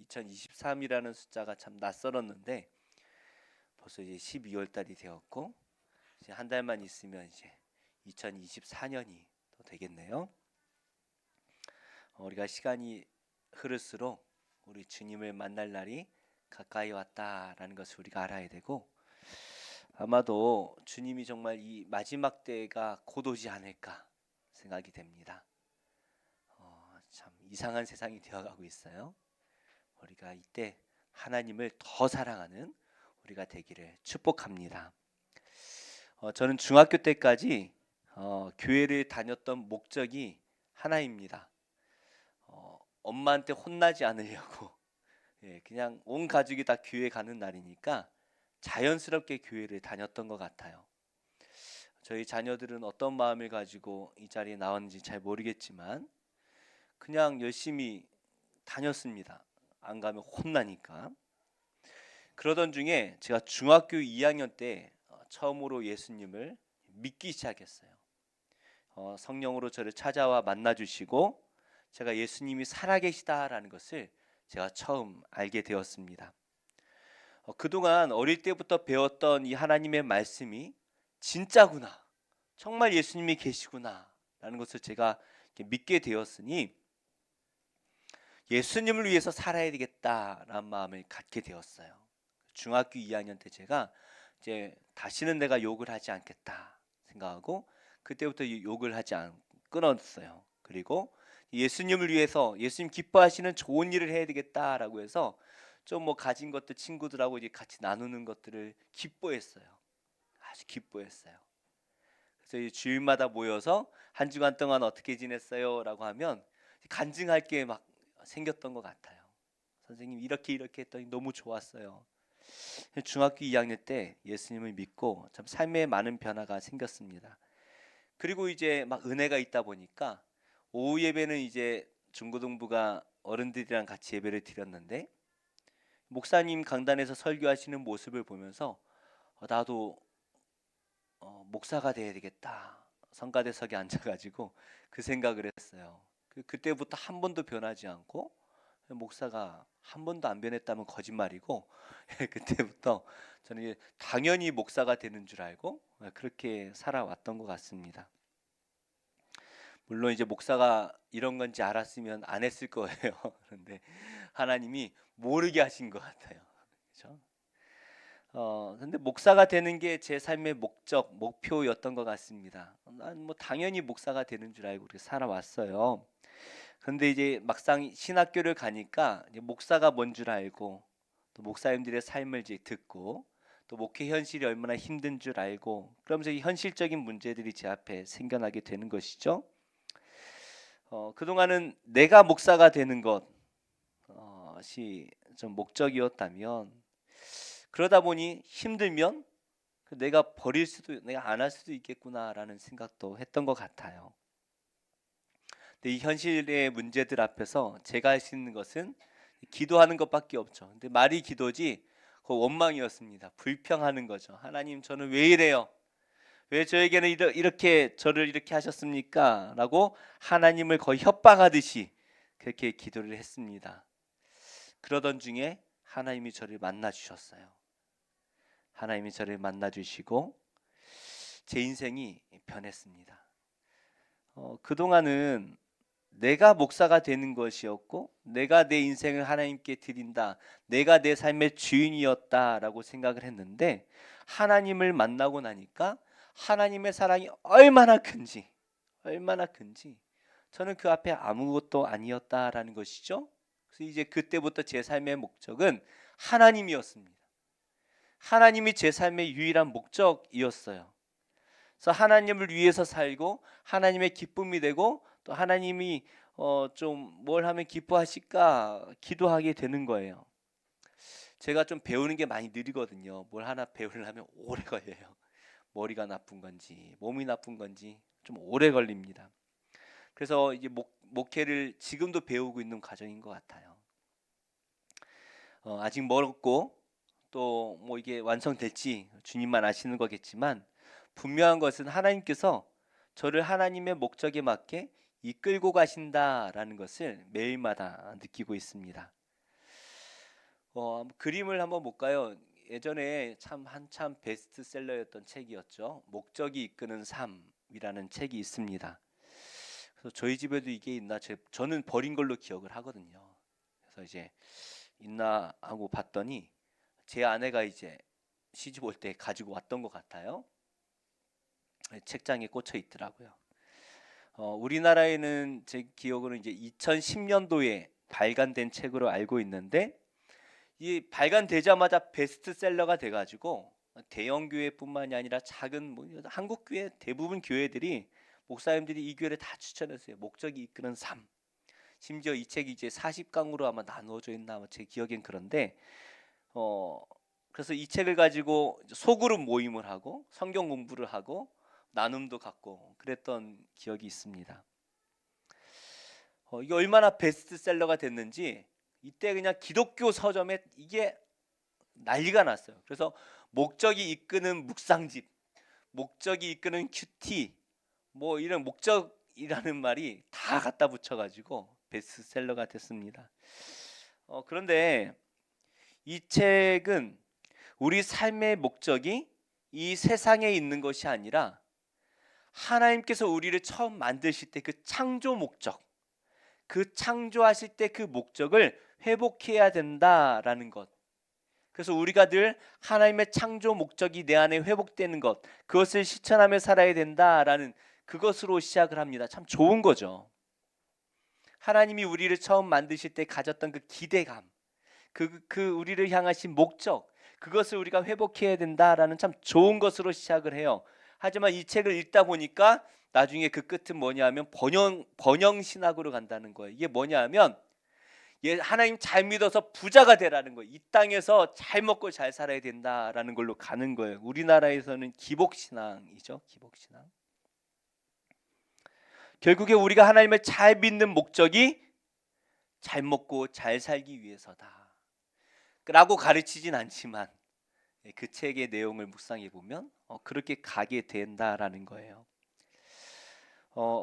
2023이라는 숫자가 참 낯설었는데 벌써 이제 12월 달이 되었고 이제 한 달만 있으면 이제 2024년이 또 되겠네요. 우리가 시간이 흐를수록 우리 주님을 만날 날이 가까이 왔다라는 것을 우리가 알아야 되고, 아마도 주님이 정말 이 마지막 때가 곧 오지 않을까 생각이 됩니다. 참 이상한 세상이 되어가고 있어요. 우리가 이때 하나님을 더 사랑하는 우리가 되기를 축복합니다. 저는 중학교 때까지 교회를 다녔던 목적이 하나입니다. 엄마한테 혼나지 않으려고 그냥 온 가족이 다 교회 가는 날이니까 자연스럽게 교회를 다녔던 것 같아요. 저희 자녀들은 어떤 마음을 가지고 이 자리에 나왔는지 잘 모르겠지만 그냥 열심히 다녔습니다. 안 가면 혼나니까. 그러던 중에 제가 중학교 2학년 때 처음으로 예수님을 믿기 시작했어요. 성령으로 저를 찾아와 만나주시고 제가 예수님이 살아계시다라는 것을 제가 처음 알게 되었습니다. 그동안 어릴 때부터 배웠던 이 하나님의 말씀이 진짜구나, 정말 예수님이 계시구나 라는 것을 제가 믿게 되었으니 예수님을 위해서 살아야 되겠다라는 마음을 갖게 되었어요. 중학교 2학년 때 제가 이제 다시는 내가 욕을 하지 않겠다 생각하고 그때부터 욕을 하지 끊었어요. 그리고 예수님을 위해서 예수님 기뻐하시는 좋은 일을 해야 되겠다라고 해서 좀 뭐 가진 것들 친구들하고 이제 같이 나누는 것들을 기뻐했어요. 아주 기뻐했어요. 그래서 이제 주일마다 모여서 한 주간 동안 어떻게 지냈어요라고 하면 간증할 게 막 생겼던 것 같아요. 선생님 이렇게 했더니 너무 좋았어요. 중학교 2학년 때 예수님을 믿고 참 삶에 많은 변화가 생겼습니다. 그리고 이제 막 은혜가 있다 보니까 오후 예배는 이제 중고등부가 어른들이랑 같이 예배를 드렸는데 목사님 강단에서 설교하시는 모습을 보면서 나도 목사가 돼야 되겠다. 성가대석에 앉아가지고 그 생각을 했어요. 그때부터 한 번도 변하지 않고 목사가 한 번도 안 변했다면 거짓말이고 그때부터 저는 당연히 목사가 되는 줄 알고 그렇게 살아왔던 것 같습니다. 물론 이제 목사가 이런 건지 알았으면 안 했을 거예요. 그런데 하나님이 모르게 하신 것 같아요. 그렇죠? 근데 목사가 되는 게 제 삶의 목적, 목표였던 것 같습니다. 난 뭐 당연히 목사가 되는 줄 알고 그렇게 살아왔어요. 그런데 이제 막상 신학교를 가니까 이제 목사가 뭔 줄 알고 또 목사님들의 삶을 이제 듣고 또 목회 현실이 얼마나 힘든 줄 알고 그러면서 이 현실적인 문제들이 제 앞에 생겨나게 되는 것이죠. 그동안은 내가 목사가 되는 것이 좀 목적이었다면 그러다 보니 힘들면 내가 버릴 수도 내가 안 할 수도 있겠구나라는 생각도 했던 것 같아요. 근데 이 현실의 문제들 앞에서 제가 할 수 있는 것은 기도하는 것밖에 없죠. 근데 말이 기도지 그 원망이었습니다. 불평하는 거죠. 하나님 저는 왜 이래요? 왜 저에게는 이렇게 저를 이렇게 하셨습니까? 라고 하나님을 거의 협박하듯이 그렇게 기도를 했습니다. 그러던 중에 하나님이 저를 만나 주셨어요. 하나님이 저를 만나 주시고 제 인생이 변했습니다. 그동안은 내가 목사가 되는 것이었고 내가 내 인생을 하나님께 드린다, 내가 내 삶의 주인이었다라고 생각을 했는데 하나님을 만나고 나니까 하나님의 사랑이 얼마나 큰지 저는 그 앞에 아무것도 아니었다라는 것이죠. 그래서 이제 그때부터 제 삶의 목적은 하나님이었습니다. 하나님이 제 삶의 유일한 목적이었어요. 그래서 하나님을 위해서 살고 하나님의 기쁨이 되고 또 하나님이 좀 뭘 하면 기뻐하실까 기도하게 되는 거예요. 제가 좀 배우는 게 많이 느리거든요. 뭘 하나 배우려면 오래 걸려요. 머리가 나쁜 건지 몸이 나쁜 건지 좀 오래 걸립니다. 그래서 이제 목회를 지금도 배우고 있는 과정인 것 같아요. 아직 멀었고 또 뭐 이게 완성될지 주님만 아시는 거겠지만 분명한 것은 하나님께서 저를 하나님의 목적에 맞게 이끌고 가신다라는 것을 매일마다 느끼고 있습니다. 그림을 한번 볼까요? 예전에 참 한참 베스트셀러였던 책이었죠. 목적이 이끄는 삶이라는 책이 있습니다. 그래서 저희 집에도 이게 있나 저는 버린 걸로 기억을 하거든요. 그래서 이제 있나 하고 봤더니 제 아내가 이제 시집 올 때 가지고 왔던 것 같아요. 책장에 꽂혀 있더라고요. 우리나라에는 제 기억으로는 이제 2010년도에 발간된 책으로 알고 있는데 이 발간되자마자 베스트셀러가 돼가지고 대형 교회뿐만이 아니라 작은 뭐 한국 교회 대부분 교회들이 목사님들이 이 교회를 다 추천했어요. 목적이 이끄는 삶. 심지어 이 책이 이제 40강으로 아마 나누어져 있나 아마 제 기억엔 그런데 어 그래서 이 책을 가지고 소그룹 모임을 하고 성경 공부를 하고 나눔도 갖고 그랬던 기억이 있습니다. 이게 얼마나 베스트셀러가 됐는지 이때 그냥 기독교 서점에 이게 난리가 났어요. 그래서 목적이 이끄는 묵상집, 목적이 이끄는 큐티, 뭐 이런 목적이라는 말이 다 갖다 붙여가지고 베스트셀러가 됐습니다. 그런데 이 책은 우리 삶의 목적이 이 세상에 있는 것이 아니라 하나님께서 우리를 처음 만드실 때 그 창조 목적, 그 창조하실 때 그 목적을 회복해야 된다라는 것. 그래서 우리가 늘 하나님의 창조 목적이 내 안에 회복되는 것, 그것을 실천하며 살아야 된다라는 그것으로 시작을 합니다. 참 좋은 거죠. 하나님이 우리를 처음 만드실 때 가졌던 그 기대감, 그 우리를 향하신 목적, 그것을 우리가 회복해야 된다라는 참 좋은 것으로 시작을 해요. 하지만 이 책을 읽다 보니까 나중에 그 끝은 뭐냐면 번영 신학으로 간다는 거예요. 이게 뭐냐면 하나님 잘 믿어서 부자가 되라는 거예요. 이 땅에서 잘 먹고 잘 살아야 된다라는 걸로 가는 거예요. 우리나라에서는 기복신앙이죠. 기복신앙. 결국에 우리가 하나님을 잘 믿는 목적이 잘 먹고 잘 살기 위해서다 라고 가르치진 않지만 그 책의 내용을 묵상해 보면 그렇게 가게 된다라는 거예요.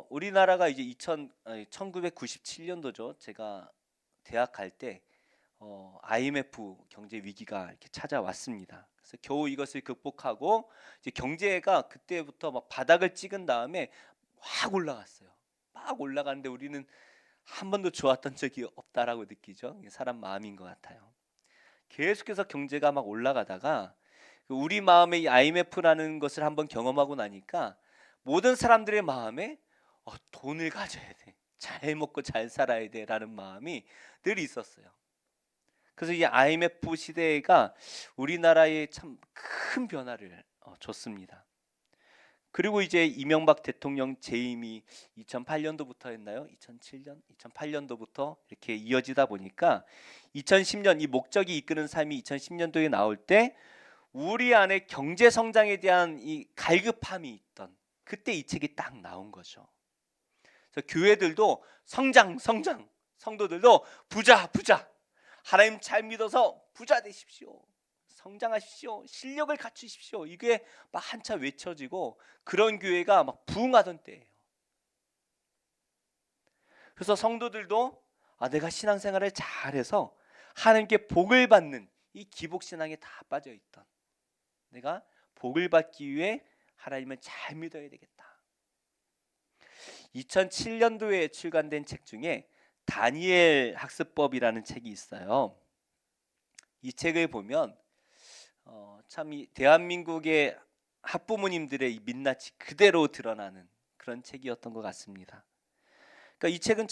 우리나라가 이제 1997년도죠. 제가 대학 갈 때 IMF 경제 위기가 이렇게 찾아왔습니다. 그래서 겨우 이것을 극복하고 이제 경제가 그때부터 막 바닥을 찍은 다음에 막 올라갔어요. 막 올라가는데 우리는 한 번도 좋았던 적이 없다라고 느끼죠. 이게 사람 마음인 것 같아요. 계속해서 경제가 막 올라가다가 우리 마음에 이 IMF라는 것을 한번 경험하고 나니까 모든 사람들의 마음에 돈을 가져야 돼. 잘 먹고 잘 살아야 돼라는 마음이 늘 있었어요. 그래서 이 IMF 시대가 우리나라에 참 큰 변화를 줬습니다. 그리고 이제 이명박 대통령 재임이 2008년도부터 했나요? 2007년, 2008년도부터 이렇게 이어지다 보니까 2010년 이 목적이 이끄는 삶이 2010년도에 나올 때 우리 안에 경제 성장에 대한 이 갈급함이 있던 그때 이 책이 딱 나온 거죠. 그래서 교회들도 성장, 성도들도 부자, 하나님 잘 믿어서 부자 되십시오. 성장하십시오. 실력을 갖추십시오. 이게 막 한차 외쳐지고 그런 교회가 막 부흥하던 때예요. 그래서 성도들도 내가 신앙생활을 잘해서 하나님께 복을 받는 이 기복신앙에 다 빠져있던 내가 복을 받기 위해 하나님을 잘 믿어야 되겠다. 2007년도에 출간된 책 중에 다니엘 학습법이라는 책이 있어요. 이 책을 보면 참 이 대한민국의 학부모님들의 이 민낯이 그대로 드러나는 그런 책이었던 것 같습니다. 그러니까 이 책은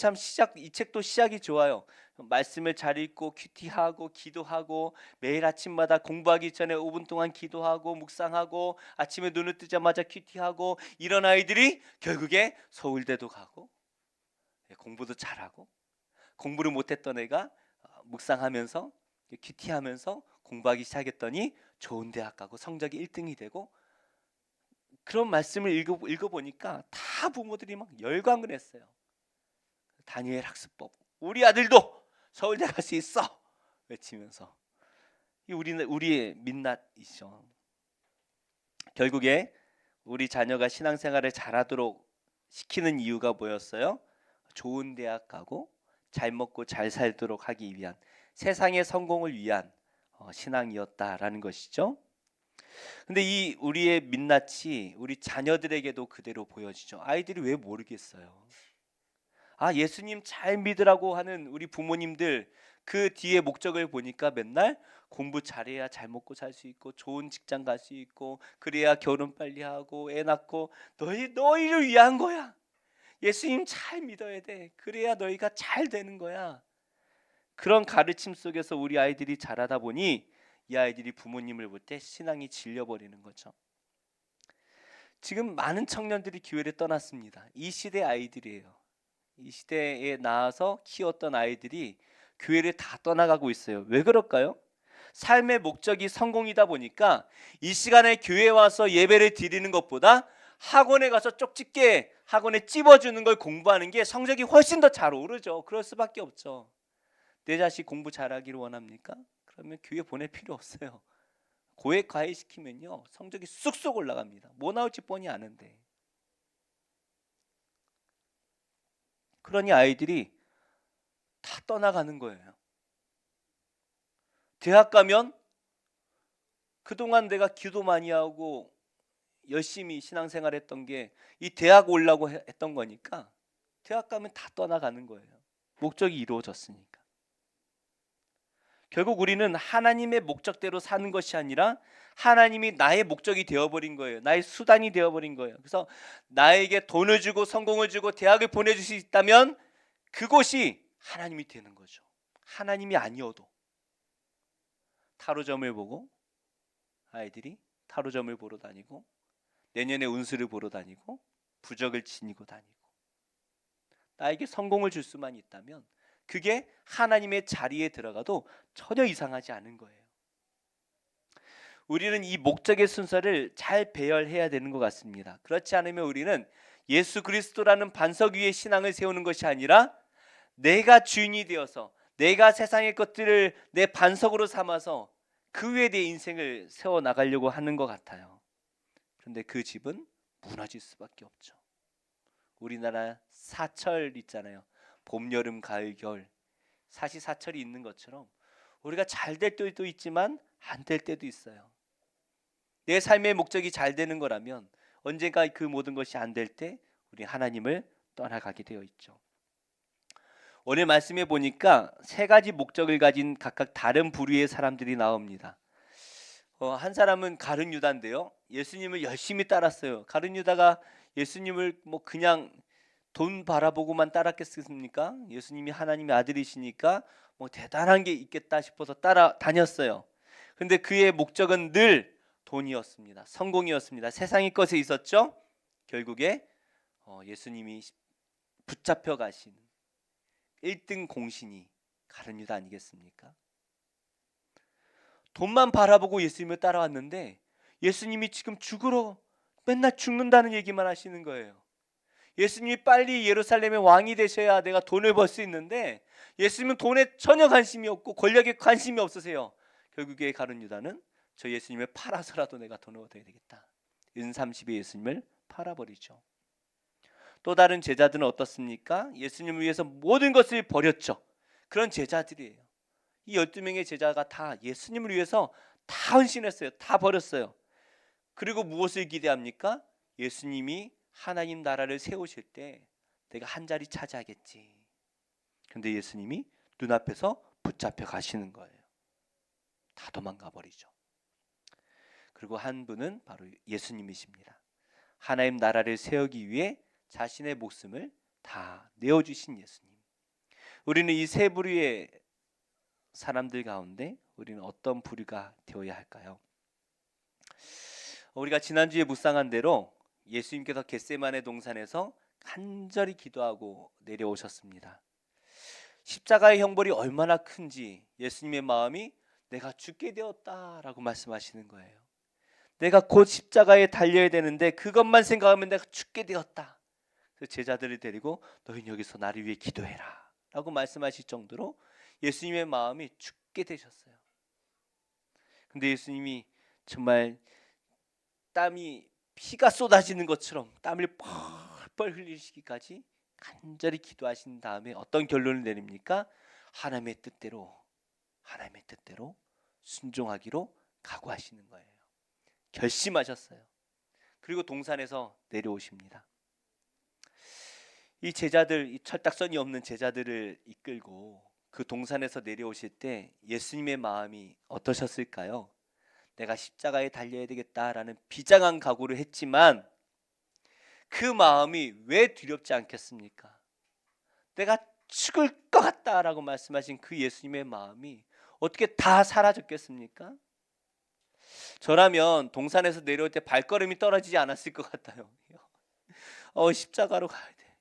이 책도 시작이 좋아요. 말씀을 잘 읽고 큐티하고 기도하고 매일 아침마다 공부하기 전에 5분 동안 기도하고 묵상하고 아침에 눈을 뜨자마자 큐티하고 이런 아이들이 결국에 서울대도 가고 공부도 잘하고 공부를 못했던 애가 묵상하면서 큐티하면서 공부하기 시작했더니 좋은 대학 가고 성적이 1등이 되고 그런 말씀을 읽어보니까 다 부모들이 막 열광을 했어요. 다니엘 학습법 우리 아들도 서울대 갈 수 있어 외치면서 우리의 민낯이죠. 결국에 우리 자녀가 신앙생활을 잘하도록 시키는 이유가 뭐였어요? 좋은 대학 가고 잘 먹고 잘 살도록 하기 위한 세상의 성공을 위한 신앙이었다라는 것이죠. 근데 이 우리의 민낯이 우리 자녀들에게도 그대로 보여지죠. 아이들이 왜 모르겠어요. 예수님 잘 믿으라고 하는 우리 부모님들, 그 뒤에 목적을 보니까 맨날 공부 잘해야 잘 먹고 살 수 있고 좋은 직장 갈 수 있고 그래야 결혼 빨리 하고 애 낳고 너희를 위한 거야. 예수님 잘 믿어야 돼. 그래야 너희가 잘 되는 거야. 그런 가르침 속에서 우리 아이들이 자라다 보니 이 아이들이 부모님을 볼 때 신앙이 질려버리는 거죠. 지금 많은 청년들이 교회를 떠났습니다. 이 시대 아이들이에요. 이 시대에 나와서 키웠던 아이들이 교회를 다 떠나가고 있어요. 왜 그럴까요? 삶의 목적이 성공이다 보니까 이 시간에 교회에 와서 예배를 드리는 것보다 학원에 가서 쪽집게 학원에 찝어주는 걸 공부하는 게 성적이 훨씬 더 잘 오르죠. 그럴 수밖에 없죠. 내 자식 공부 잘하기를 원합니까? 그러면 교회 보낼 필요 없어요. 고액 과외시키면요 성적이 쑥쑥 올라갑니다. 뭐 나올지 뻔히 아는데. 그러니 아이들이 다 떠나가는 거예요. 대학 가면 그동안 내가 기도 많이 하고 열심히 신앙생활 했던 게 이 대학 오려고 했던 거니까 대학 가면 다 떠나가는 거예요. 목적이 이루어졌으니까. 결국 우리는 하나님의 목적대로 사는 것이 아니라 하나님이 나의 목적이 되어버린 거예요. 나의 수단이 되어버린 거예요. 그래서 나에게 돈을 주고 성공을 주고 대학을 보내줄 수 있다면 그곳이 하나님이 되는 거죠. 하나님이 아니어도. 타로점을 보고 아이들이 타로점을 보러 다니고 내년에 운수를 보러 다니고 부적을 지니고 다니고 나에게 성공을 줄 수만 있다면 그게 하나님의 자리에 들어가도 전혀 이상하지 않은 거예요. 우리는 이 목적의 순서를 잘 배열해야 되는 것 같습니다. 그렇지 않으면 우리는 예수 그리스도라는 반석 위에 신앙을 세우는 것이 아니라 내가 주인이 되어서 내가 세상의 것들을 내 반석으로 삼아서 그 위에 내 인생을 세워나가려고 하는 것 같아요. 그런데 그 집은 무너질 수밖에 없죠. 우리나라 사철 있잖아요. 봄, 여름, 가을, 겨울 사시사철이 있는 것처럼 우리가 잘 될 때도 있지만 안 될 때도 있어요. 내 삶의 목적이 잘 되는 거라면 언젠가 그 모든 것이 안 될 때 우리 하나님을 떠나가게 되어 있죠. 오늘 말씀해 보니까 세 가지 목적을 가진 각각 다른 부류의 사람들이 나옵니다. 한 사람은 가룟 유다인데요. 예수님을 열심히 따랐어요. 가룟 유다가 예수님을 뭐 그냥 돈 바라보고만 따랐겠습니까? 예수님이 하나님의 아들이시니까 뭐 대단한 게 있겠다 싶어서 따라다녔어요. 근데 그의 목적은 늘 돈이었습니다. 성공이었습니다. 세상의 것에 있었죠. 결국에 예수님이 붙잡혀 가신 1등 공신이 가룟 유다 아니겠습니까? 돈만 바라보고 예수님을 따라왔는데 예수님이 지금 맨날 죽는다는 얘기만 하시는 거예요. 예수님이 빨리 예루살렘의 왕이 되셔야 내가 돈을 벌 수 있는데 예수님은 돈에 전혀 관심이 없고 권력에 관심이 없으세요. 결국에 가룟 유다는 저 예수님을 팔아서라도 내가 돈을 얻어야 되겠다. 은삼십에 예수님을 팔아버리죠. 또 다른 제자들은 어떻습니까? 예수님을 위해서 모든 것을 버렸죠. 그런 제자들이에요. 이 12명의 제자가 다 예수님을 위해서 다 헌신했어요. 다 버렸어요. 그리고 무엇을 기대합니까? 예수님이 하나님 나라를 세우실 때 내가 한 자리 차지하겠지. 근데 예수님이 눈앞에서 붙잡혀 가시는 거예요. 다 도망가 버리죠. 그리고 한 분은 바로 예수님이십니다. 하나님 나라를 세우기 위해 자신의 목숨을 다 내어주신 예수님. 우리는 이 세 부류의 사람들 가운데 우리는 어떤 부류가 되어야 할까요? 우리가 지난주에 묵상한 대로 예수님께서 겟세마네 동산에서 간절히 기도하고 내려오셨습니다. 십자가의 형벌이 얼마나 큰지 예수님의 마음이 내가 죽게 되었다라고 말씀하시는 거예요. 내가 곧 십자가에 달려야 되는데 그것만 생각하면 내가 죽게 되었다. 그래서 제자들을 데리고 너희는 여기서 나를 위해 기도해라 라고 말씀하실 정도로 예수님의 마음이 죽게 되셨어요. 근데 예수님이 정말 피가 쏟아지는 것처럼 땀을 펄펄 흘리시기까지 간절히 기도하신 다음에 어떤 결론을 내립니까? 하나님의 뜻대로 하나님의 뜻대로 순종하기로 각오하시는 거예요. 결심하셨어요. 그리고 동산에서 내려오십니다. 이 제자들, 이 철딱선이 없는 제자들을 이끌고 그 동산에서 내려오실 때 예수님의 마음이 어떠셨을까요? 내가 십자가에 달려야 되겠다라는 비장한 각오를 했지만 그 마음이 왜 두렵지 않겠습니까? 내가 죽을 것 같다라고 말씀하신 그 예수님의 마음이 어떻게 다 사라졌겠습니까? 저라면 동산에서 내려올 때 발걸음이 떨어지지 않았을 것 같아요. 십자가로 가야 돼.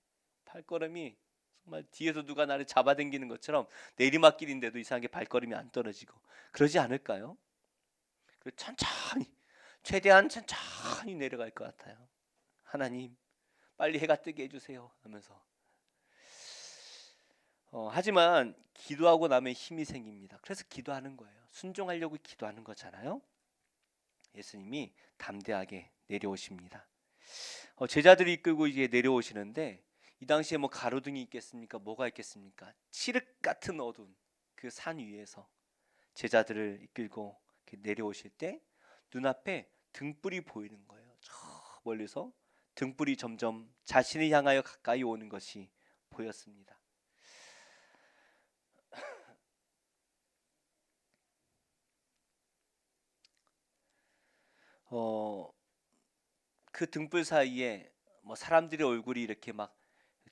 발걸음이 정말 뒤에서 누가 나를 잡아당기는 것처럼 내리막길인데도 이상하게 발걸음이 안 떨어지고 그러지 않을까요? 그리고 천천히, 최대한 천천히 내려갈 것 같아요. 하나님 빨리 해가 뜨게 해주세요 하면서. 하지만 기도하고 나면 힘이 생깁니다. 그래서 기도하는 거예요. 순종하려고 기도하는 거잖아요. 예수님이 담대하게 내려오십니다. 제자들이 이끌고 이제 내려오시는데 이 당시에 뭐 가로등이 있겠습니까? 뭐가 있겠습니까? 칠흑 같은 어두운 그 산 위에서 제자들을 이끌고 내려오실 때 눈앞에 등불이 보이는 거예요. 저 멀리서 등불이 점점 자신을 향하여 가까이 오는 것이 보였습니다. 그 등불 사이에 뭐 사람들의 얼굴이 이렇게 막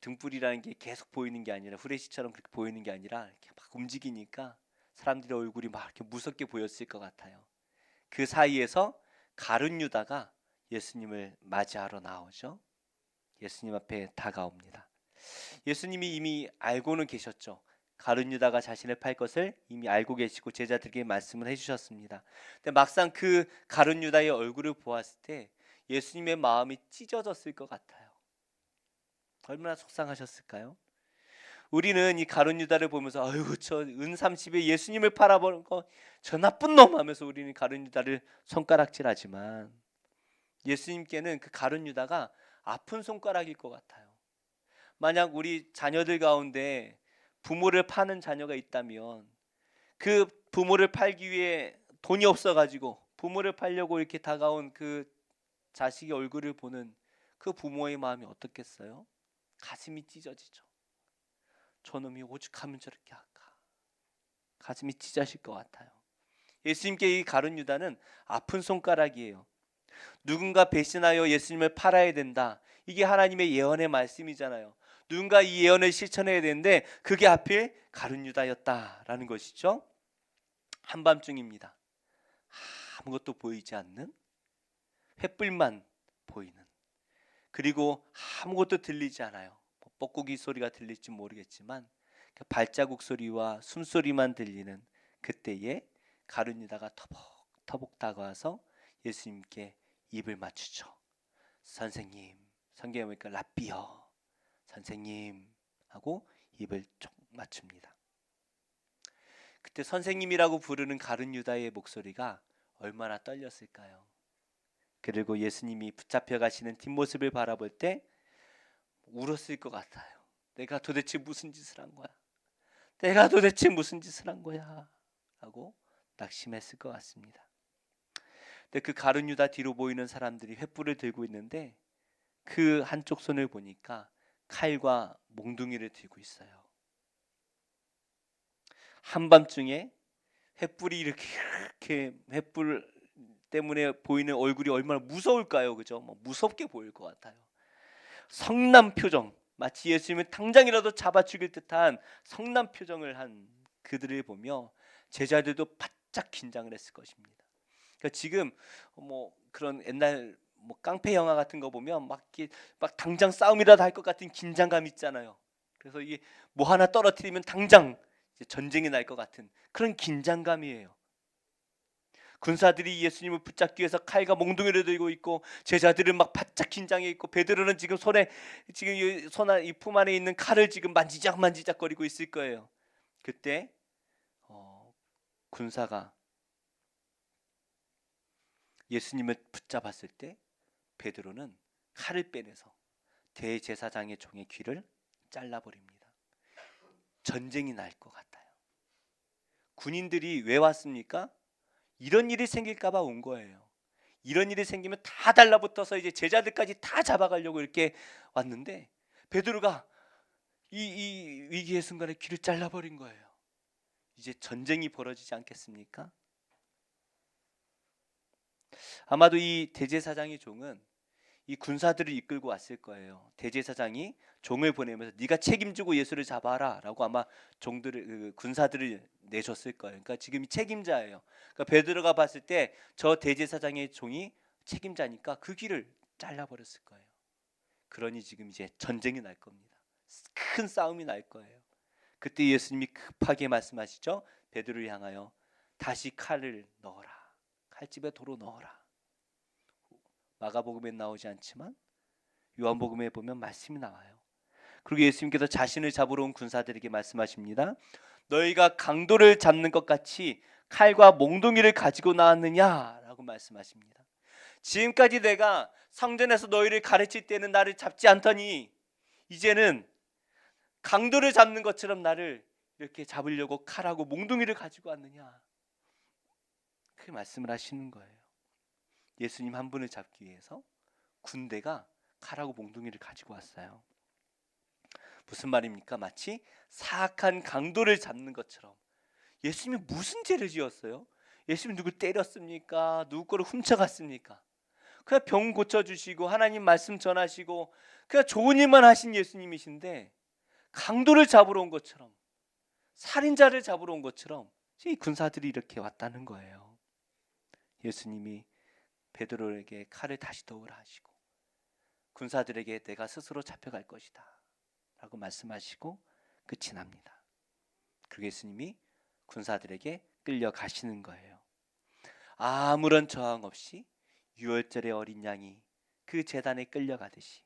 등불이라는 게 계속 보이는 게 아니라 후레쉬처럼 그렇게 보이는 게 아니라 이렇게 막 움직이니까 사람들의 얼굴이 막 이렇게 무섭게 보였을 것 같아요. 그 사이에서 가룟 유다가 예수님을 맞이하러 나오죠. 예수님 앞에 다가옵니다. 예수님이 이미 알고는 계셨죠. 가룟 유다가 자신을 팔 것을 이미 알고 계시고 제자들에게 말씀을 해주셨습니다. 근데 막상 그 가룟 유다의 얼굴을 보았을 때 예수님의 마음이 찢어졌을 것 같아요. 얼마나 속상하셨을까요? 우리는 이 가룟 유다를 보면서 아이고 저 은 30에 예수님을 팔아버린 거 저 나쁜 놈 하면서 우리는 가룟 유다를 손가락질하지만 예수님께는 그 가룟 유다가 아픈 손가락일 것 같아요. 만약 우리 자녀들 가운데 부모를 파는 자녀가 있다면 그 부모를 팔기 위해 돈이 없어가지고 부모를 팔려고 이렇게 다가온 그 자식의 얼굴을 보는 그 부모의 마음이 어떻겠어요? 가슴이 찢어지죠. 저놈이 오죽하면 저렇게 할까? 가슴이 찢어질 것 같아요. 예수님께 이 가룟 유다는 아픈 손가락이에요. 누군가 배신하여 예수님을 팔아야 된다. 이게 하나님의 예언의 말씀이잖아요. 누군가 이 예언을 실천해야 되는데 그게 하필 가룟 유다였다라는 것이죠. 한밤중입니다. 아무것도 보이지 않는 횃불만 보이는, 그리고 아무것도 들리지 않아요. 뻐꾸기 소리가 들릴지 모르겠지만 발자국 소리와 숨소리만 들리는 그때에 가룟 유다가 터벅터벅 다가와서 예수님께 입을 맞추죠. 선생님, 성경에 보니까 랍비여, 선생님 하고 입을 쪽 맞춥니다. 그때 선생님이라고 부르는 가룟 유다의 목소리가 얼마나 떨렸을까요? 그리고 예수님이 붙잡혀 가시는 뒷모습을 바라볼 때 울었을 것 같아요. 내가 도대체 무슨 짓을 한 거야? 내가 도대체 무슨 짓을 한 거야? 라고 낙심했을 것 같습니다. 근데 그 가룟 유다 뒤로 보이는 사람들이 횃불을 들고 있는데 그 한쪽 손을 보니까 칼과 몽둥이를 들고 있어요. 한밤중에 횃불이 이렇게 횃불 때문에 보이는 얼굴이 얼마나 무서울까요? 그죠? 무섭게 보일 것 같아요. 성난 표정, 마치 예수님을 당장이라도 잡아 죽일 듯한 성난 표정을 한 그들을 보며 제자들도 바짝 긴장을 했을 것입니다. 그러니까 지금 그런 옛날 깡패 영화 같은 거 보면 막 당장 싸움이라도 할 것 같은 긴장감 있잖아요. 그래서 이게 뭐 하나 떨어뜨리면 당장 이제 전쟁이 날 것 같은 그런 긴장감이에요. 군사들이 예수님을 붙잡기 위해서 칼과 몽둥이를 들고 있고 제자들은 막 바짝 긴장해 있고 베드로는 지금 손에 지금 이 품 안에 있는 칼을 지금 만지작거리고 있을 거예요. 그때 군사가 예수님을 붙잡았을 때 베드로는 칼을 빼내서 대제사장의 종의 귀를 잘라버립니다. 전쟁이 날 것 같아요. 군인들이 왜 왔습니까? 이런 일이 생길까 봐 온 거예요. 이런 일이 생기면 다 달라붙어서 이제 제자들까지 다 잡아가려고 이렇게 왔는데 베드로가 이 위기의 순간에 귀를 잘라버린 거예요. 이제 전쟁이 벌어지지 않겠습니까? 아마도 이 대제사장의 종은 이 군사들을 이끌고 왔을 거예요. 대제사장이 종을 보내면서 네가 책임지고 예수를 잡아라라고 아마 종들을 군사들을 내줬을 거예요. 그러니까 지금 책임자예요. 그러니까 베드로가 봤을 때 저 대제사장의 종이 책임자니까 그 귀를 잘라버렸을 거예요. 그러니 지금 이제 전쟁이 날 겁니다. 큰 싸움이 날 거예요. 그때 예수님이 급하게 말씀하시죠. 베드로를 향하여 다시 칼을 넣어라. 칼집에 도로 넣어라. 마가복음에 나오지 않지만 요한복음에 보면 말씀이 나와요. 그리고 예수님께서 자신을 잡으러 온 군사들에게 말씀하십니다. 너희가 강도를 잡는 것 같이 칼과 몽둥이를 가지고 나왔느냐라고 말씀하십니다. 지금까지 내가 성전에서 너희를 가르칠 때는 나를 잡지 않더니 이제는 강도를 잡는 것처럼 나를 이렇게 잡으려고 칼하고 몽둥이를 가지고 왔느냐. 그 말씀을 하시는 거예요. 예수님 한 분을 잡기 위해서 군대가 칼하고 몽둥이를 가지고 왔어요. 무슨 말입니까? 마치 사악한 강도를 잡는 것처럼. 예수님이 무슨 죄를 지었어요? 예수님 누굴 때렸습니까? 누구 거를 훔쳐갔습니까? 그냥 병 고쳐주시고 하나님 말씀 전하시고 그냥 좋은 일만 하신 예수님이신데 강도를 잡으러 온 것처럼, 살인자를 잡으러 온 것처럼 이 군사들이 이렇게 왔다는 거예요. 예수님이 베드로에게 칼을 다시 넣으라 하시고 군사들에게 내가 스스로 잡혀갈 것이다 라고 말씀하시고 끝이 납니다. 그리고 예수님이 군사들에게 끌려가시는 거예요. 아무런 저항 없이 유월절의 어린 양이 그 제단에 끌려가듯이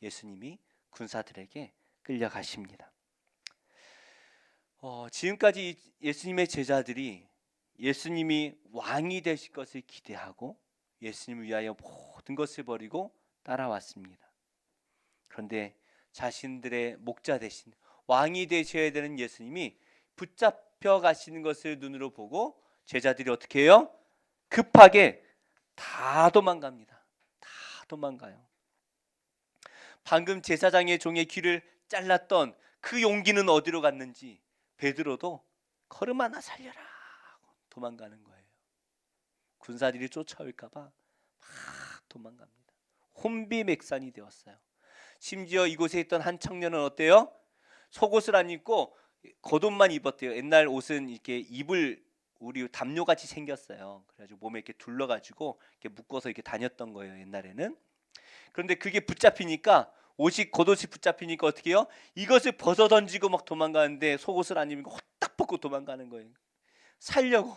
예수님이 군사들에게 끌려가십니다. 지금까지 예수님의 제자들이 예수님이 왕이 되실 것을 기대하고 예수님을 위하여 모든 것을 버리고 따라왔습니다. 그런데 자신들의 목자 대신 왕이 되셔야 되는 예수님이 붙잡혀 가시는 것을 눈으로 보고 제자들이 어떻게 해요? 급하게 다 도망갑니다. 다 도망가요. 방금 제사장의 종의 귀를 잘랐던 그 용기는 어디로 갔는지 베드로도 걸음 하나 살려라 하고 도망가는 거예요. 군사들이 쫓아올까 봐 막 도망갑니다. 혼비백산이 되었어요. 심지어 이곳에 있던 한 청년은 어때요? 속옷을 안 입고 겉옷만 입었대요. 옛날 옷은 이렇게 입을 우리 담요같이 생겼어요. 그래가지고 몸에 이렇게 둘러가지고 이렇게 묶어서 이렇게 다녔던 거예요. 옛날에는. 그런데 그게 붙잡히니까 겉옷이 붙잡히니까 어떻게 해요? 이것을 벗어 던지고 막 도망가는데 속옷을 안 입고 홀딱 벗고 도망가는 거예요. 살려고.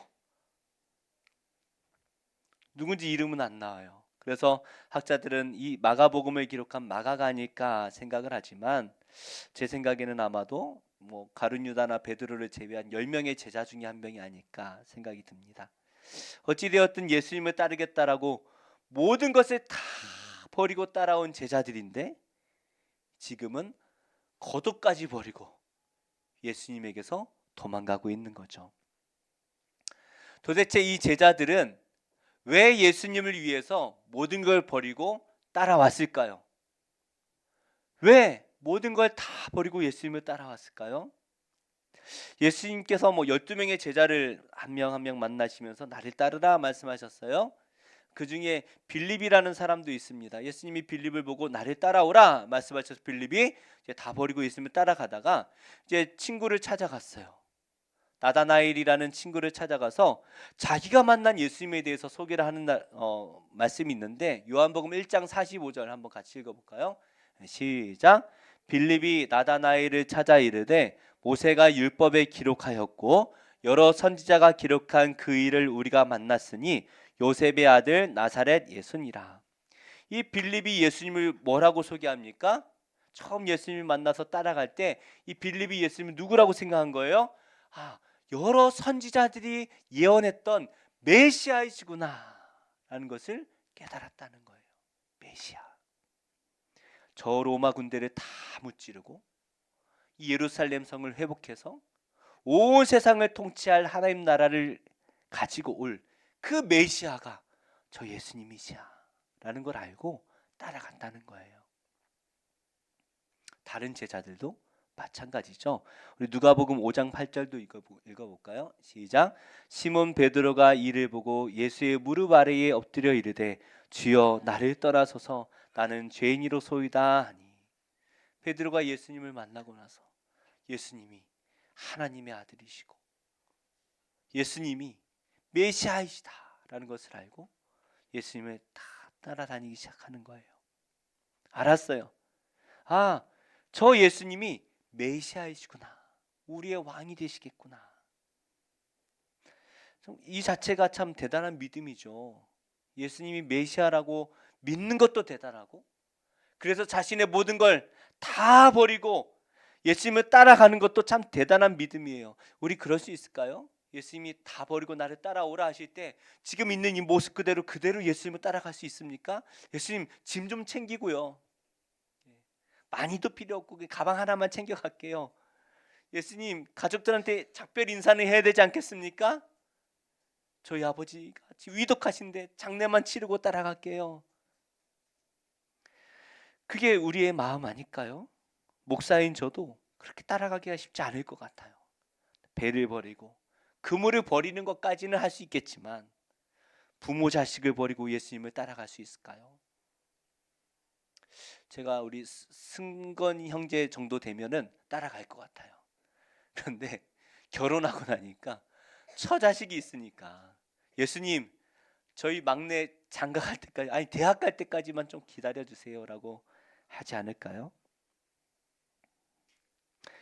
누군지 이름은 안 나와요. 그래서 학자들은 이 마가복음을 기록한 마가가 아닐까 생각을 하지만 제 생각에는 아마도 가룟유다나 베드로를 제외한 10명의 제자 중에 한 명이 아닐까 생각이 듭니다. 어찌되었든 예수님을 따르겠다라고 모든 것을 다 버리고 따라온 제자들인데 지금은 겉옷까지 버리고 예수님에게서 도망가고 있는 거죠. 도대체 이 제자들은 왜 예수님을 위해서 모든 걸 버리고 따라왔을까요? 왜 모든 걸 다 버리고 예수님을 따라왔을까요? 예수님께서 12명의 제자를 한 명 한 명 만나시면서 나를 따르라 말씀하셨어요. 그 중에 빌립이라는 사람도 있습니다. 예수님이 빌립을 보고 나를 따라오라 말씀하셔서 빌립이 이제 다 버리고 예수님을 따라가다가 이제 친구를 찾아갔어요. 나다나엘이라는 친구를 찾아가서 자기가 만난 예수님에 대해서 소개를 하는 말씀이 있는데 요한복음 1장 45절 한번 같이 읽어볼까요? 시작. 빌립이 나다나엘을 찾아 이르되 모세가 율법에 기록하였고 여러 선지자가 기록한 그 일을 우리가 만났으니 요셉의 아들 나사렛 예수니라. 이 빌립이 예수님을 뭐라고 소개합니까? 처음 예수님을 만나서 따라갈 때 이 빌립이 예수님을 누구라고 생각한 거예요? 여러 선지자들이 예언했던 메시아이시구나 라는 것을 깨달았다는 거예요. 메시아. 저 로마 군대를 다 무찌르고 이 예루살렘 성을 회복해서 온 세상을 통치할 하나님 나라를 가지고 올 그 메시아가 저 예수님이시야 라는 걸 알고 따라간다는 거예요. 다른 제자들도 마찬가지죠. 우리 누가복음 5장 8절도 읽어볼까요? 시작. 시몬 베드로가 이를 보고 예수의 무릎 아래에 엎드려 이르되 주여 나를 떠나소서 나는 죄인이로소이다 하니. 베드로가 예수님을 만나고 나서 예수님이 하나님의 아들이시고 예수님이 메시아이시다라는 것을 알고 예수님을 다 따라다니기 시작하는 거예요. 알았어요. 아, 저 예수님이 메시아이시구나. 우리의 왕이 되시겠구나. 이 자체가 참 대단한 믿음이죠. 예수님이 메시아라고 믿는 것도 대단하고, 그래서 자신의 모든 걸 다 버리고 예수님을 따라가는 것도 참 대단한 믿음이에요. 우리 그럴 수 있을까요? 예수님이 다 버리고 나를 따라오라 하실 때 지금 있는 이 모습 그대로 예수님을 따라갈 수 있습니까? 예수님 짐 좀 챙기고요. 많이도 필요 없고 가방 하나만 챙겨갈게요. 예수님 가족들한테 작별 인사는 해야 되지 않겠습니까? 저희 아버지가 위독하신데 장례만 치르고 따라갈게요. 그게 우리의 마음 아닐까요? 목사인 저도 그렇게 따라가기가 쉽지 않을 것 같아요. 배를 버리고 그물을 버리는 것까지는 할 수 있겠지만 부모 자식을 버리고 예수님을 따라갈 수 있을까요? 제가 우리 승건 형제 정도 되면은 따라갈 것 같아요. 그런데 결혼하고 나니까 처자식이 있으니까 예수님 저희 막내 장가 갈 때까지, 아니 대학 갈 때까지만 좀 기다려 주세요라고 하지 않을까요?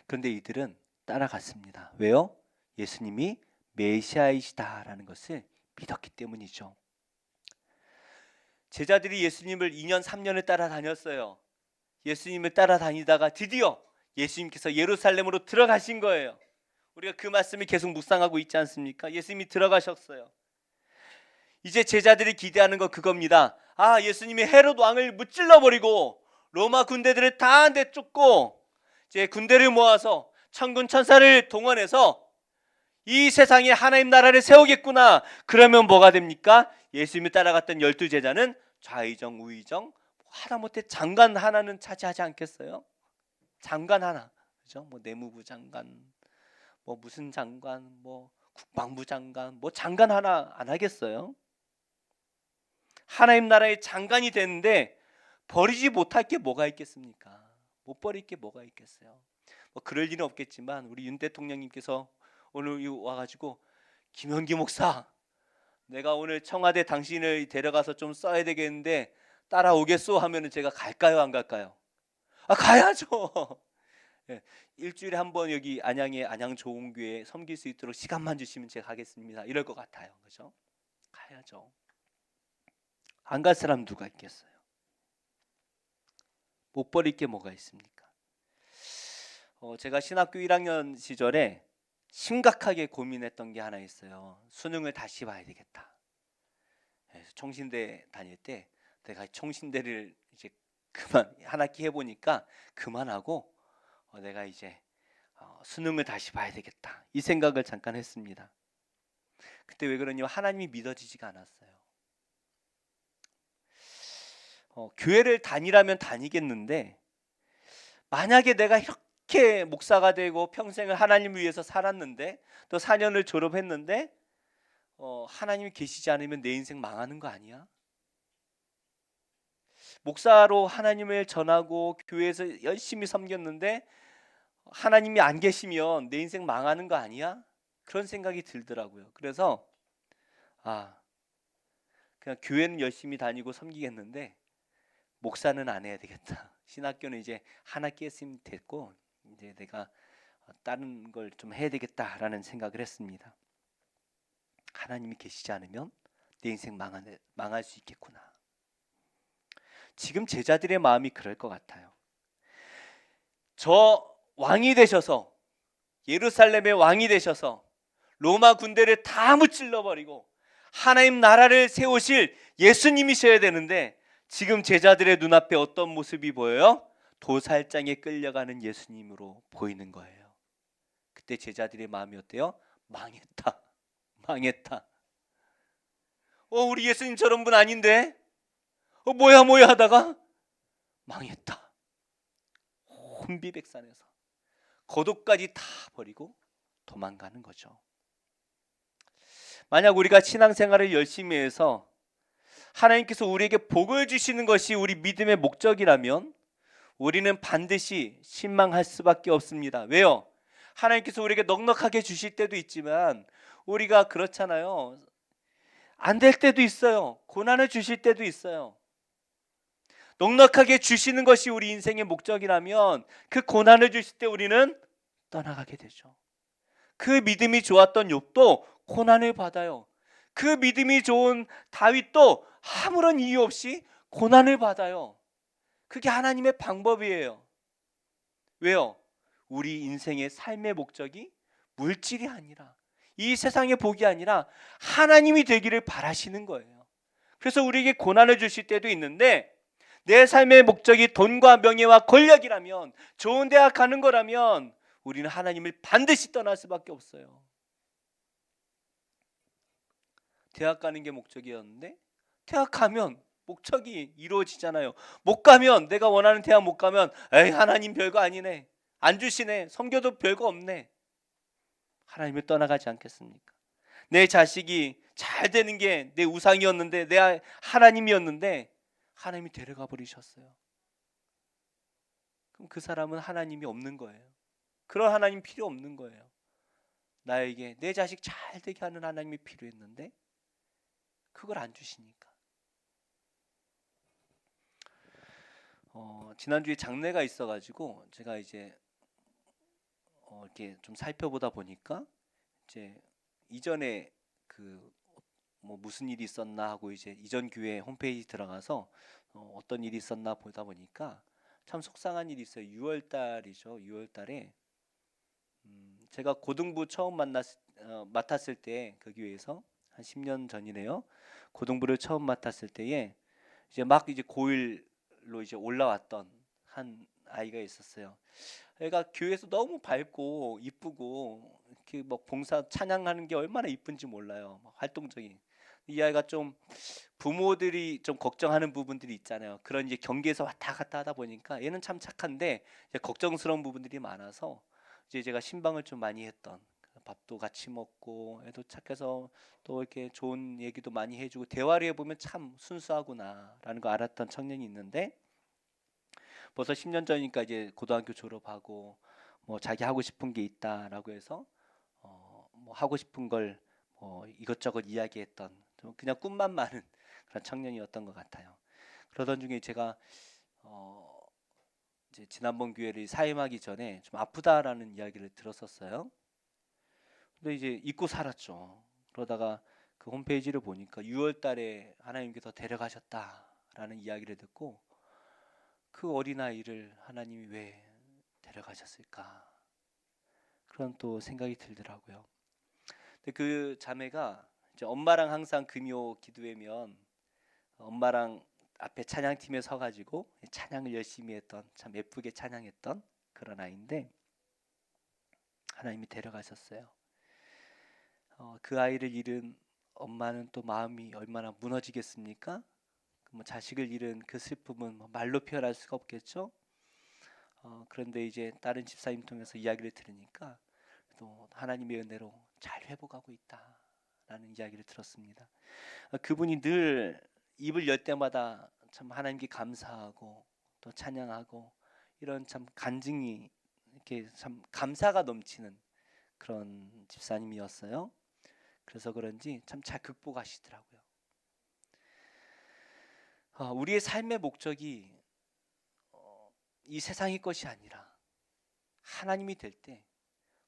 그런데 이들은 따라갔습니다. 왜요? 예수님이 메시아이시다라는 것을 믿었기 때문이죠. 제자들이 예수님을 2년 3년을 따라다녔어요. 예수님을 따라다니다가 드디어 예수님께서 예루살렘으로 들어가신 거예요. 우리가 그 말씀을 계속 묵상하고 있지 않습니까? 예수님이 들어가셨어요. 이제 제자들이 기대하는 건 그겁니다. 아, 예수님이 헤롯 왕을 무찔러 버리고 로마 군대들을 다 내쫓고 이제 군대를 모아서 천군 천사를 동원해서 이 세상에 하나님 나라를 세우겠구나. 그러면 뭐가 됩니까? 예수님이 따라갔던 12제자는 좌의정 우의정 하다못해 장관 하나는 차지하지 않겠어요? 장관 하나, 그죠? 뭐 내무부 장관, 뭐 무슨 장관, 뭐 국방부 장관, 뭐 장관 하나 안 하겠어요? 하나님 나라의 장관이 되는데 버리지 못할 게 뭐가 있겠습니까? 못 버릴 게 뭐가 있겠어요? 뭐 그럴 일은 없겠지만 우리 윤 대통령님께서 오늘 와가지고 김현기 목사, 내가 오늘 청와대 당신을 데려가서 좀 써야 되겠는데 따라오겠소 하면은 제가 갈까요, 안 갈까요? 아, 가야죠. 예, 일주일에 한 번 여기 안양에 안양조은교회 섬길 수 있도록 시간만 주시면 제가 가겠습니다. 이럴 것 같아요, 그죠? 가야죠. 안 갈 사람 누가 있겠어요? 못 버릴 게 뭐가 있습니까? 제가 신학교 1학년 시절에 심각하게 고민했던 게 하나 있어요. 수능을 다시 봐야 되겠다. 그래서 총신대 다닐 때 내가 총신대를 이제 그만 한 학기 해보니까 그만하고 내가 이제 수능을 다시 봐야 되겠다, 이 생각을 잠깐 했습니다. 그때 왜 그러냐면 하나님이 믿어지지가 않았어요. 교회를 다니라면 다니겠는데 만약에 내가 이렇게 목사가 되고 평생을 하나님을 위해서 살았는데 또 4년을 졸업했는데 하나님이 계시지 않으면 내 인생 망하는 거 아니야? 목사로 하나님을 전하고 교회에서 열심히 섬겼는데 하나님이 안 계시면 내 인생 망하는 거 아니야? 그런 생각이 들더라고요. 그래서 그냥 교회는 열심히 다니고 섬기겠는데 목사는 안 해야 되겠다. 신학교는 이제 한 학기 했으면 됐고 이제 내가 다른 걸 좀 해야 되겠다라는 생각을 했습니다. 하나님이 계시지 않으면 내 인생 망할 수 있겠구나. 지금 제자들의 마음이 그럴 것 같아요. 저 왕이 되셔서, 예루살렘의 왕이 되셔서 로마 군대를 다 무찔러 버리고 하나님 나라를 세우실 예수님이셔야 되는데 지금 제자들의 눈앞에 어떤 모습이 보여요? 도살장에 끌려가는 예수님으로 보이는 거예요. 그때 제자들의 마음이 어때요? 망했다. 망했다. 우리 예수님 저런 분 아닌데? 뭐야 하다가 망했다. 혼비백산해서 겉옷까지 다 버리고 도망가는 거죠. 만약 우리가 신앙생활을 열심히 해서 하나님께서 우리에게 복을 주시는 것이 우리 믿음의 목적이라면 우리는 반드시 실망할 수밖에 없습니다. 왜요? 하나님께서 우리에게 넉넉하게 주실 때도 있지만 우리가 그렇잖아요. 안 될 때도 있어요. 고난을 주실 때도 있어요. 넉넉하게 주시는 것이 우리 인생의 목적이라면 그 고난을 주실 때 우리는 떠나가게 되죠. 그 믿음이 좋았던 욥도 고난을 받아요. 그 믿음이 좋은 다윗도 아무런 이유 없이 고난을 받아요. 그게 하나님의 방법이에요. 왜요? 우리 인생의 삶의 목적이 물질이 아니라 이 세상의 복이 아니라 하나님이 되기를 바라시는 거예요. 그래서 우리에게 고난을 주실 때도 있는데 내 삶의 목적이 돈과 명예와 권력이라면 좋은 대학 가는 거라면 우리는 하나님을 반드시 떠날 수밖에 없어요. 대학 가는 게 목적이었는데 대학 가면 목적이 이루어지잖아요. 못 가면 내가 원하는 대학 못 가면 에이 하나님 별거 아니네. 안 주시네. 섬겨도 별거 없네. 하나님을 떠나가지 않겠습니까? 내 자식이 잘 되는 게 내 우상이었는데 내 하나님이었는데 하나님이 데려가 버리셨어요. 그럼 그 사람은 하나님이 없는 거예요. 그런 하나님 필요 없는 거예요. 나에게 내 자식 잘 되게 하는 하나님이 필요했는데 그걸 안 주시니까. 지난주에 장례가 있어가지고 제가 이제 이렇게 좀 살펴보다 보니까 이제 이전에 그 뭐 무슨 일이 있었나 하고 이제 이전 교회 홈페이지 들어가서 어떤 일이 있었나 보다 보니까 참 속상한 일이 있어요. 6월 달이죠. 6월 달에 제가 고등부 처음 맡았을 때 그 교회에서 한 10년 전이네요. 고등부를 처음 맡았을 때에 이제 막 이제 고1로 이제 올라왔던 한 아이가 있었어요. 애가 교회에서 너무 밝고 이쁘고 이렇게 뭐 봉사 찬양하는 게 얼마나 이쁜지 몰라요. 막 활동적인. 이 아이가 좀 부모들이 좀 걱정하는 부분들이 있잖아요. 그런 이제 경계에서 왔다 갔다 하다 보니까 얘는 참 착한데 이제 걱정스러운 부분들이 많아서 이제 제가 신방을 좀 많이 했던, 밥도 같이 먹고 애도 착해서 또 이렇게 좋은 얘기도 많이 해주고 대화를 해보면 참 순수하구나라는 거 알았던 청년이 있는데 벌써 10년 전이니까 이제 고등학교 졸업하고 뭐 자기 하고 싶은 게 있다라고 해서 뭐 하고 싶은 걸 이것저것 이야기했던 좀 그냥 꿈만 많은 그런 청년이었던 것 같아요. 그러던 중에 제가 이제 지난번 교회를 사임하기 전에 좀 아프다라는 이야기를 들었었어요. 근데 이제 잊고 살았죠. 그러다가 그 홈페이지를 보니까 6월 달에 하나님께서 데려가셨다라는 이야기를 듣고 그 어린아이를 하나님이 왜 데려가셨을까? 그런 또 생각이 들더라고요. 근데 그 자매가 이제 엄마랑 항상 금요 기도회면 엄마랑 앞에 찬양팀에 서가지고 찬양을 열심히 했던, 참 예쁘게 찬양했던 그런 아이인데 하나님이 데려가셨어요. 그 아이를 잃은 엄마는 또 마음이 얼마나 무너지겠습니까? 뭐 자식을 잃은 그 슬픔은 뭐 말로 표현할 수가 없겠죠. 그런데 이제 다른 집사님 통해서 이야기를 들으니까 또 하나님의 은혜로 잘 회복하고 있다라는 이야기를 들었습니다. 그분이 늘 입을 열 때마다 참 하나님께 감사하고 또 찬양하고 이런 참 간증이 이렇게 참 감사가 넘치는 그런 집사님이었어요. 그래서 그런지 참 잘 극복하시더라고요. 우리의 삶의 목적이 이 세상의 것이 아니라 하나님이 될 때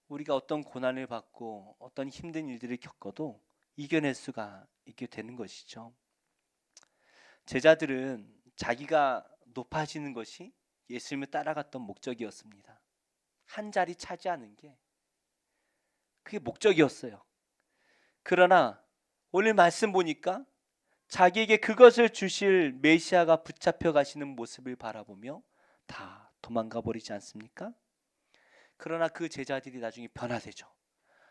우리가 어떤 고난을 받고 어떤 힘든 일들을 겪어도 이겨낼 수가 있게 되는 것이죠. 제자들은 자기가 높아지는 것이 예수님을 따라갔던 목적이었습니다. 한 자리 차지하는 게 그게 목적이었어요. 그러나 오늘 말씀 보니까 자기에게 그것을 주실 메시아가 붙잡혀 가시는 모습을 바라보며 다 도망가 버리지 않습니까? 그러나 그 제자들이 나중에 변화되죠.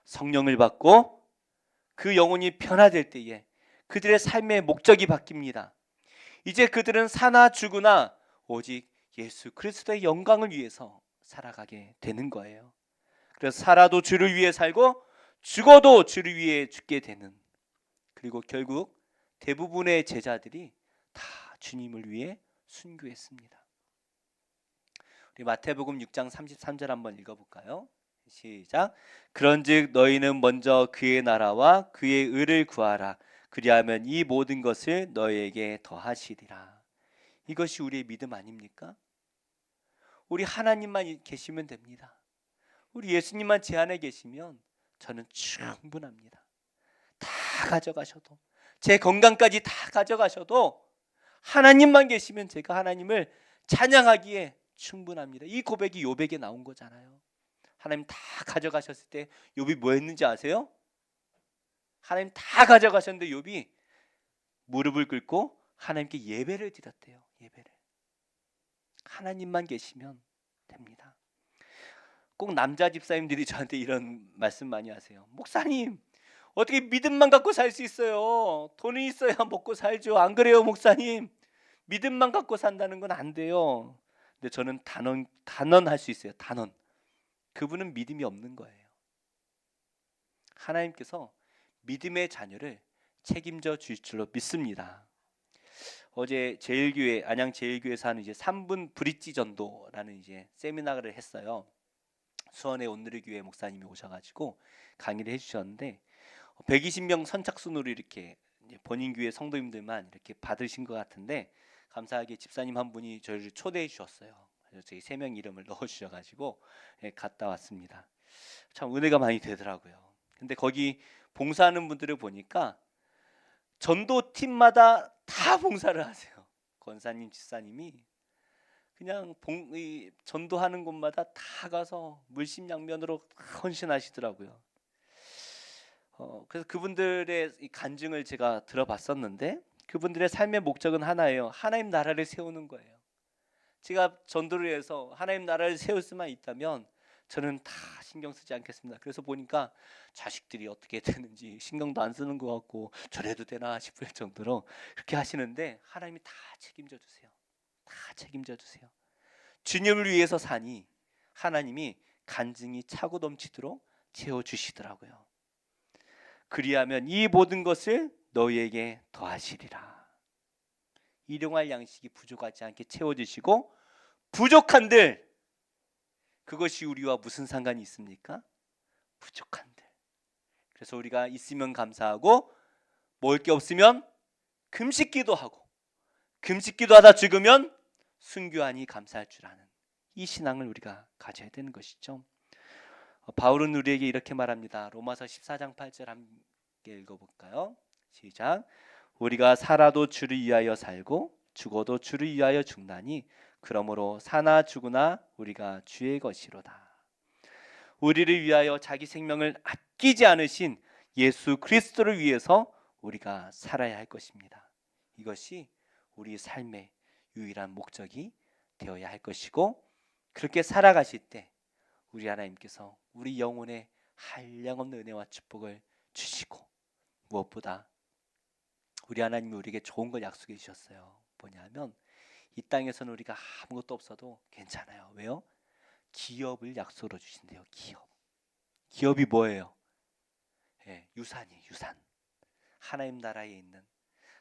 성령을 받고 그 영혼이 변화될 때에 그들의 삶의 목적이 바뀝니다. 이제 그들은 사나 죽으나 오직 예수 그리스도의 영광을 위해서 살아가게 되는 거예요. 그래서 살아도 주를 위해 살고 죽어도 주를 위해 죽게 되는, 그리고 결국 대부분의 제자들이 다 주님을 위해 순교했습니다. 우리 마태복음 6장 33절 한번 읽어볼까요? 시작. 그런즉 너희는 먼저 그의 나라와 그의 의를 구하라. 그리하면 이 모든 것을 너희에게 더하시리라. 이것이 우리의 믿음 아닙니까? 우리 하나님만 계시면 됩니다. 우리 예수님만 제 안에 계시면 저는 충분합니다. 다 가져가셔도, 제 건강까지 다 가져가셔도 하나님만 계시면 제가 하나님을 찬양하기에 충분합니다. 이 고백이 욥에게 나온 거잖아요. 하나님 다 가져가셨을 때 욥이 뭐 했는지 아세요? 하나님 다 가져가셨는데 욥이 무릎을 꿇고 하나님께 예배를 드렸대요. 예배를. 하나님만 계시면 됩니다. 꼭 남자 집사님들이 저한테 이런 말씀 많이 하세요. 목사님, 어떻게 믿음만 갖고 살 수 있어요? 돈이 있어야 먹고 살죠. 안 그래요, 목사님? 믿음만 갖고 산다는 건 안 돼요. 근데 저는 단언할 수 있어요. 단언. 그분은 믿음이 없는 거예요. 하나님께서 믿음의 자녀를 책임져 주실 줄로 믿습니다. 어제 제일교회, 안양 제일교회에서 하는 이제 3분 브릿지 전도라는 이제 세미나를 했어요. 수원의 온누리 교회 목사님이 오셔가지고 강의를 해주셨는데 120명 선착순으로 이렇게 본인 교회 성도님들만 이렇게 받으신 것 같은데, 감사하게 집사님 한 분이 저희를 초대해 주셨어요. 그래서 저희 3명 이름을 넣어 주셔가지고 갔다 왔습니다. 참 은혜가 많이 되더라고요. 근데 거기 봉사하는 분들을 보니까 전도팀마다 다 봉사를 하세요. 권사님, 집사님이 그냥 전도하는 곳마다 다 가서 물심양면으로 헌신하시더라고요. 그래서 그분들의 이 간증을 제가 들어봤었는데, 그분들의 삶의 목적은 하나예요. 하나님 나라를 세우는 거예요. 제가 전도를 해서 하나님 나라를 세울 수만 있다면 저는 다 신경 쓰지 않겠습니다. 그래서 보니까 자식들이 어떻게 되는지 신경도 안 쓰는 것 같고 저래도 되나 싶을 정도로 그렇게 하시는데, 하나님이 다 책임져 주세요. 다 책임져 주세요. 주님을 위해서 사니 하나님이 간증이 차고 넘치도록 채워주시더라고요. 그리하면 이 모든 것을 너희에게 더하시리라. 일용할 양식이 부족하지 않게 채워주시고, 부족한들, 그것이 우리와 무슨 상관이 있습니까? 부족한들. 그래서 우리가 있으면 감사하고 먹을 게 없으면 금식 기도하고, 금식 기도하다 죽으면 순교하니 감사할 줄 아는 이 신앙을 우리가 가져야 되는 것이죠. 바울은 우리에게 이렇게 말합니다. 로마서 14장 8절 함께 읽어볼까요? 시작. 우리가 살아도 주를 위하여 살고 죽어도 주를 위하여 죽나니 그러므로 사나 죽으나 우리가 주의 것이로다. 우리를 위하여 자기 생명을 아끼지 않으신 예수 그리스도를 위해서 우리가 살아야 할 것입니다. 이것이 우리 삶의 유일한 목적이 되어야 할 것이고, 그렇게 살아가실 때 우리 하나님께서 우리 영혼에 한량없는 은혜와 축복을 주시고, 무엇보다 우리 하나님이 우리에게 좋은 걸 약속해 주셨어요. 뭐냐면 이 땅에서는 우리가 아무것도 없어도 괜찮아요. 왜요? 기업을 약속으로 주신대요. 기업이 뭐예요? 유산이에요. 유산. 하나님 나라에 있는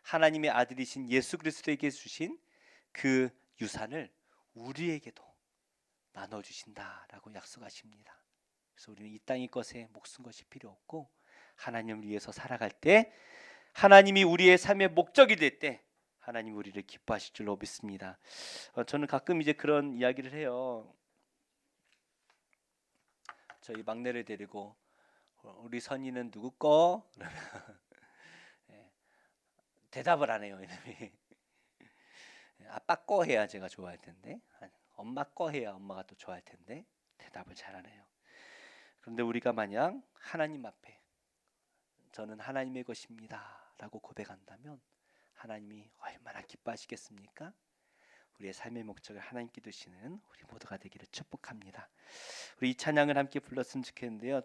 하나님의 아들이신 예수 그리스도에게 주신 그 유산을 우리에게도 나눠주신다라고 약속하십니다. 그래서 우리는 이 땅의 것에 목숨 것이 필요 없고, 하나님을 위해서 살아갈 때, 하나님이 우리의 삶의 목적이 될 때 하나님 우리를 기뻐하실 줄로 믿습니다. 저는 가끔 이제 그런 이야기를 해요. 저희 막내를 데리고 우리 선이는 누구 거? 대답을 안 해요. 이놈이. 아빠 거 해야 제가 좋아할 텐데, 엄마 거 해야 엄마가 또 좋아할 텐데 대답을 잘 안 해요. 그런데 우리가 만약 하나님 앞에 저는 하나님의 것입니다 라고 고백한다면 하나님이 얼마나 기뻐하시겠습니까? 우리의 삶의 목적을 하나님께 두시는 우리 모두가 되기를 축복합니다. 우리 이 찬양을 함께 불렀으면 좋겠는데요.